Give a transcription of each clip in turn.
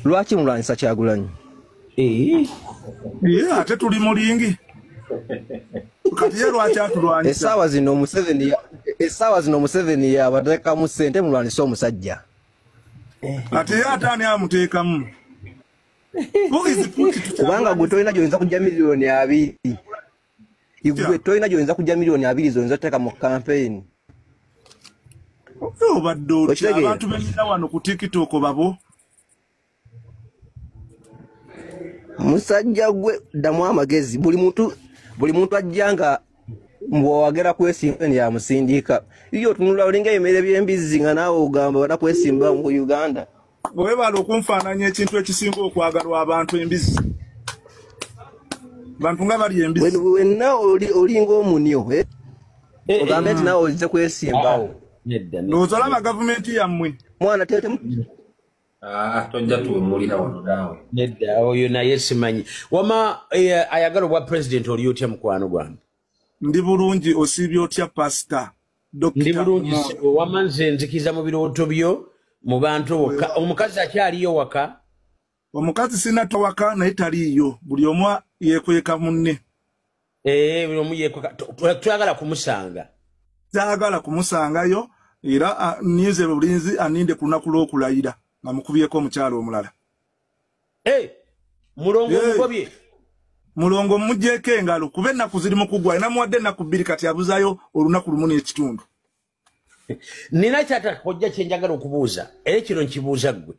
Lwaki mulwanyisa Kyagulanyi? Ate tuli mulingi. Kati ye lwaki atulwanyisa? Essaawa zino Museveni yabateekamu ssente mulwanyisa omusajja. Ate ye ate ani amuteekamu? Kubanga gwe tolina gy'oyinza kujja miliyoni 2. Igwe tolina gy'oyinza kujja miliyoni 2 z'oyinza oteeka mu campaign. Obadde otya abantu bennyina wano ku TikTok babo? Musajja gwe ddamu amagezi. Buli muntu ajja nga mbwagera kwesimba ya musindika. Iyo tunula olinga emere by'embizzi nga naawe ogamba bana kwesimba mu Uganda. Webala okunfaananya ekintu ekisinga okwagalwa abantu embizzi. Bantu nga bali embizzi. Wenna olinga omunyo. Ogambe nti naawe olize kwesimbawo. N'ozolaba gavumenti yammwe. Mwana tete tojja tuwummulira wano naawe. Nedda oyo naye simanyi. Wama ayagala obwa president oli otya mukwano gwange? Ndi bulungi osiibye otya pastor? Ndi bulungi wama nze nzikiza mu birooto byo mu bantu omukazi akyaliyo waka? Omukazi sina tawaka naye taliiyo. Buli omu yeekweka munne. Buli omu yeekweka. Twagala kumusanga. Twagala kumusangayo era nize bulinzi aninde ku lunaku lw'okulayira nga mukubyeko omukyalo omulala. Mulongo mugobye. Mulongo mujjeko engalo kuba ennaku ziri mu kugwa ina muwadde ennaku 2 kati abuzaayo olunaku lumu n'ekitundu. Nina kyatakojja kye njagala okubuuza era kino nkibuuza ggwe.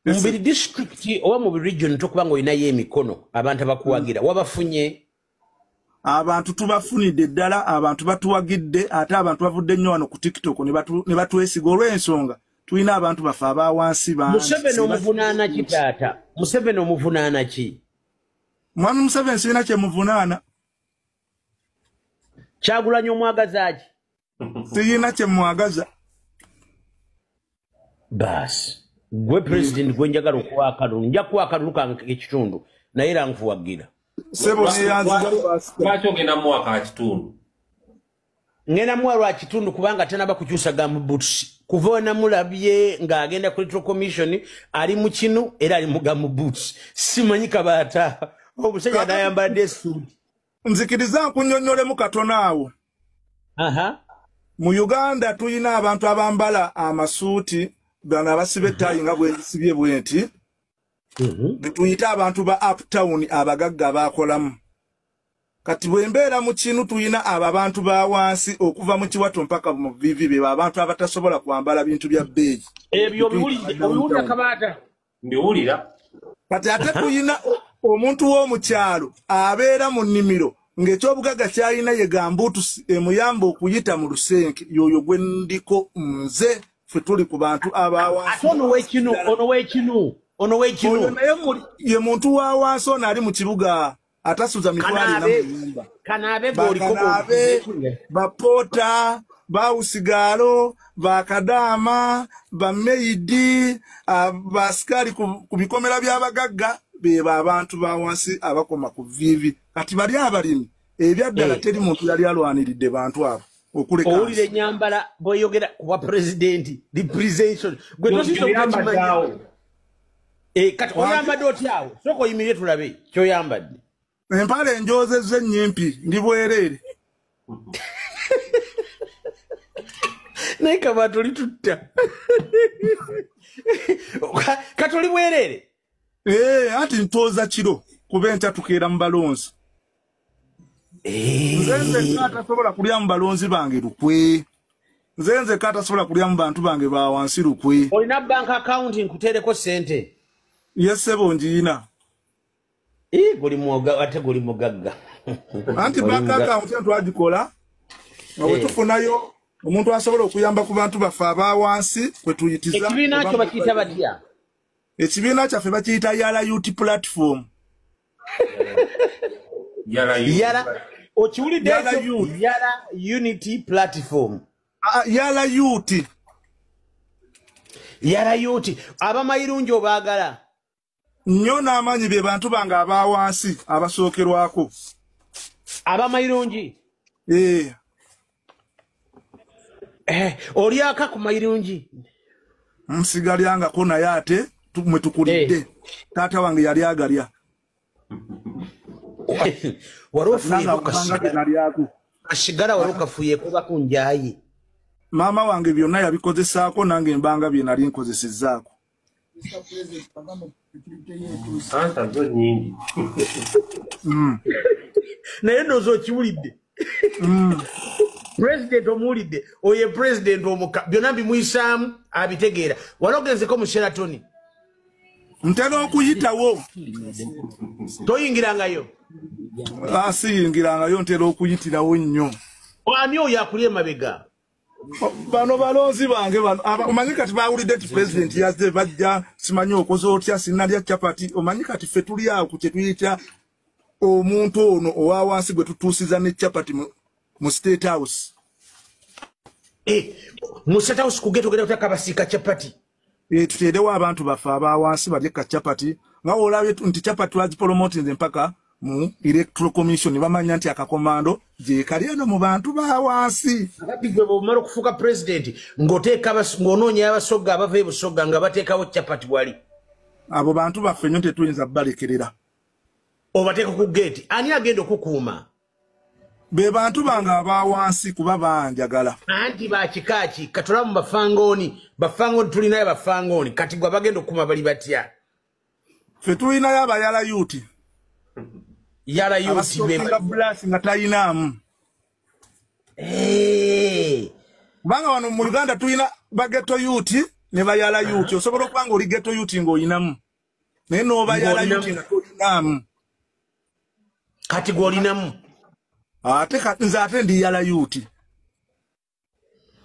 Mu buli district oba mu buli region tokuba ng'olinayo emikono abantu abakuwagira wabafunye? Abantu tubafunidde ddala, abantu batuwagidde, ate abantu bavudde nnyo wano ku TikTok ne batwesiga olw'ensonga tulina abantu bafe abawansi bangi. Museveni omuvunaana ki taata? Museveni omuvunaana ki? Mwami Museveni sirina kye muvunaana. Kyagulanyi omwagaza ki? Sirina kye mwagaza. Baasi gwe president gwe njagala okuwa akalulu nja kuwa akalulu kange ekitundu naye era nkuwagira. Sebo neyanziza lwaki ogenda muwaka akitundu? Ngenda muwa lwa kitundu kubanga tanaba kukyusa gamu boots. Kuva namulabye ng'agenda ku Electoral Commission ali mu kinu era ali mu gamu boots. Simanyi kabaata. Omusajja n'ayambadde suit. Nzikiriza nkunnyonnyolemu katono awo. Mu Uganda tulina abantu abambala amasuuti bano abasiba ettayi nga bwesibye bwenti. Tuyita abantu ba uptown abagagga bakolamu. Kati bwembeera mu kinu tuyina abantu ba wansi okuva mu Kiwato mpaka mu Vivi be abantu abatasobola kwambala bintu bya bbeeyi. Ebyo biwulira kabaata. Mbiwulira. Kati ate tuyina omuntu w'omu kyalo abeera mu nnimiro ng'ekyobugagga kyalina ye gambuutu emuyamba okuyita mu lusenke yoyo gwe ndiko nze ffe tuli ku bantu abawansi. Ono w'ekinu. Ye muntu wa wansi ono ali mu kibuga atasuza mitwali na muyumba. Kanaabe bapoota, bawusigalo, bakadaama, bameidi, basikali ku bikomera by'abagagga beba abantu ba wansi abakoma ku Vivi. Kati bali abalimi ebyaddala teri muntu yali alwaniridde bantu abo. Owulire nyambala bw'oyogera kuba president representation gwe tosiyambadde kati oyambadde otyawo sooka oyimirire tulabe kyoyambadde. Empale enjozezza ennyimpi ndi bwereere. Naye kabaata oli tutta. Kati oli bwereere? Anti ntooza kiro kuba enkya tukeera mu balonzi. Nze atasobola kulya mu balonzi bange lukwe. Nze atasobola kulya mu bantu bange ba wansi lukwe. Olina bank account nkuteereko ssente? Yesebo njiina. Guli mwoga ate guli mugagga. Anti bank account ntwagikola nga bwe tufunayo omuntu asobola okuyamba ku bantu baffe aba wansi kwe tuyitiza. Ekibiina kyo bakiyita batya? Ekibiina kyaffe bakiyita Yala Youth Platform. Yala okiwulidde Yala Unity Platform. Yala Youth. Yala Youth. Abamayirungi obaagala? Nnyo n'amanyi be bantu bange aba wansi abasookerwako. Abamayirungi? Eh. Olyaka ku mayirungi? Nsigalyangako naye ate mwe tukulidde taata wange yali agalya warofuye kashigala warokafuye kuba kunjaye mama wange byonna yabikozesaako nange mbanga bye nali nkozesezzaako Santa zo nyingi. naye nozo kiwulidde president omulidde oye president omuka byonna bimuyisaamu abitegeera walogenzeko mu Sheraton ntera okuyitawo toyingirangayo siyingirangayo ntera okuyitirawo nnyo ani oyo akulya emabega bano balonzi bange bano omanyi kati bawulidde ti president yazze bajja simanyi okoze otya sinalya chapati omanyi kati ffe tuli awo ku kye tuyita omuntu ono owa wansi gwe tutuusiza ne chapati mu State House mu State House kugeto genda kutaka basika chapati tuteerewo abantu baffe aba wansi balye ka chapati nga olabye nti chapati bagipromotinze mpaka mu Electoral Commission bamanya nti akakomando je kaliano mu bantu ba wansi akati gwe bomaro kufuka president ngoteeka ngononya abasoga abave busoga nga bateekawo chapati wali abo bantu baffe nnyo tetuyinza balekerera obateeka ku gate ani agenda okukuuma be bantu bange aba wansi kuba banjagala anti bakikaaki katola mu bafangoni tulinayo bafangoni kati gwe bagenda okukuuma bali batya ffe tulinayo abayala yuti yala yuti beba blast nga tayinaamu kubanga wano mu Uganda tulina bageto yuti ne bayala yuti osobola okubanga oli geto yuti ng'oyinamu naye n'obayala yuti nga toyinaamu kati gw'olinamu ate nze ate ndi yala yuti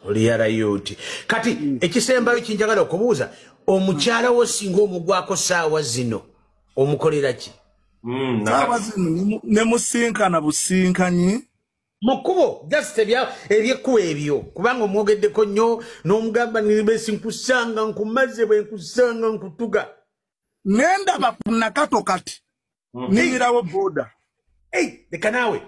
oli yala yuti kati ekisembayo kinjagala okubuuza omukyala wo singa omugwako saawa zino omukolera ki saawa zino ne musinkana businkanyi mukubo just ebyekkubo ebyo kubanga omwogeddeko nnyo n'omugamba nibesi nkusanga nkumaze bwe nkusanga nkutuga nendaba ku nakato kati niyirawo boda leka naawe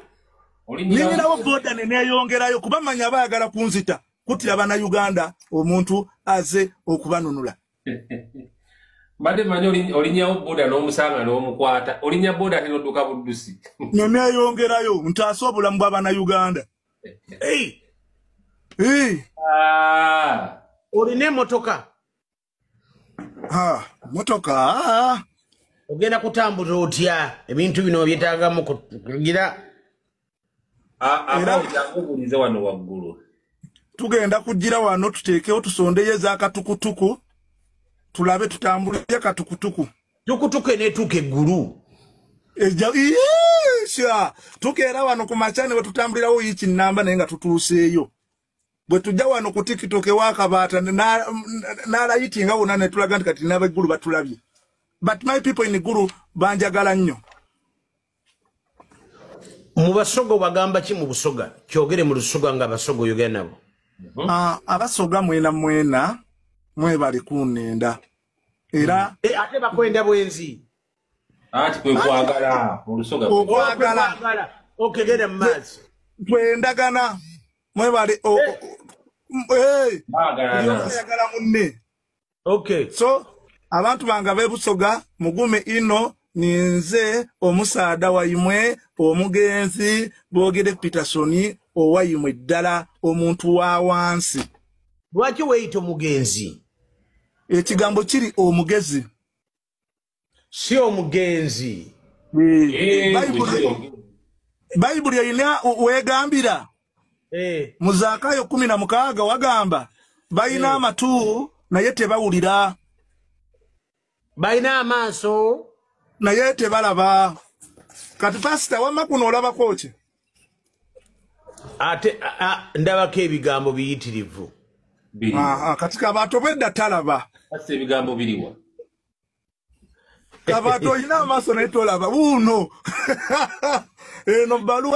niyirawo boda neneyongerayo kuba manya baagala kunzita kutya bannayuganda omuntu aze okubanunula Bade manyi olinyawo boda n'omusanga n'omukwata olinya boda ate n'odduka buddusi neneyongerayo ntaasa obulamu bw'abannayuganda olina emotoka motoka ogenda kutambula otya ebintu bino byetaagamu kugira abakubulize wano waggulu tugenda kugira wano tuteekewo tusondeyo ez'akatukutuku tulabe tutambulire katukutuku tukutuku eneetuuka eggulu tukeera wano ku macane bwe tutambulirawo yiiki nnamba naye nga tutuuseeyo bwe tujja wano ku tikitoke wakabaata n'alayitinga wonna ne tulaga nti kati n'abeggulu batulabye but my people in Gulu banjagala nnyo mu basogo bagamba ki mu busoga kyogere mu lusoga nga abasogo oyogera nabo abasoga mwena mwebali kunenda era ate bakwenda bwenzi ati kwe kwagala mu lusoga okwagala okegera mu maazi twendagana mwebali yagala munne so abantu banga bebusoga mugume ino ninze omusaada wayimwe omugenzi boogere Petersoni owayimwe ddala omuntu wa wansi lwaki weyita omugenzi ekigambo kiri omugezi si omugenzi bayibuli erina wegambira mu Zaakayo 16 wagamba bayina amatu naye tebawulira bayina amaaso naye tebalaba kati pasita wamma kuno olabako ki ate ndabako ebigambo biyitirivu kati kabato bwedda talaba ate ebigambo biriwa kabato olina amaaso naye tolaba wuuno eno baluwa